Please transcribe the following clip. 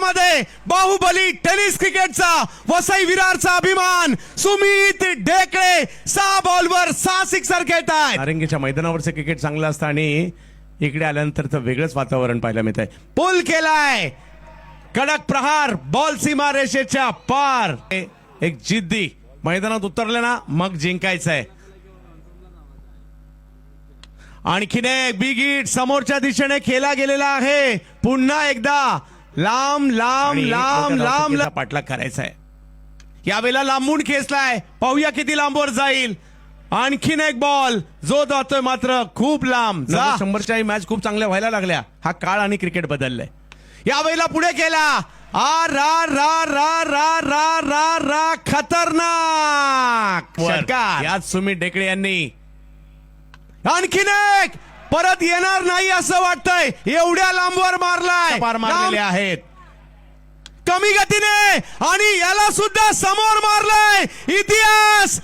मैदानामध्ये बाहुबली टेनिस क्रिकेटचा वसई विरारचा अभिमान सुमित ढेकळे 6 बॉलवर 6 सिक्सर खेळतायत. नारंगीच्या मैदानावरचं क्रिकेट चांगलं असतं आणि इकडे आल्यानंतर तर वेगळंच वातावरण पाहायला मिळत आहे. पुल केलाय, कडक प्रहार, बॉल सीमा रेषेच्या पार. एक जिद्दी मैदानात उतरले ना मग जिंकायचंय. आणखीन एक बिग हिट समोरच्या दिशेने खेळला गेलेला आहे. पुन्हा एकदा लांब लांब आणि लांब मोठ्या लांब धावसंख्येचा पाठलाग करायचा आहे. यावेळेला लांबून खेचलाय, पाहूया किती लांबवर जाईल. आणखीन एक बॉल जो जातोय मात्र खूप लांब. जा 100च्या मॅच खूप चांगल्या व्हायला लागल्या. हा काळ आणि क्रिकेट बदललंय. यावेळेला पुढे केला. आ रा रा रा रा रा रा रा खतरनाक षटकार. याच सुमित ढेकळे यांनी आणखीन एक परत येणार नाही असं वाटतंय, एवढ्या लांबवर मारलाय. पार मारलेले लांब, आहेत. कमी गतीने आणि याला सुद्धा समोर मारलाय. इतिहास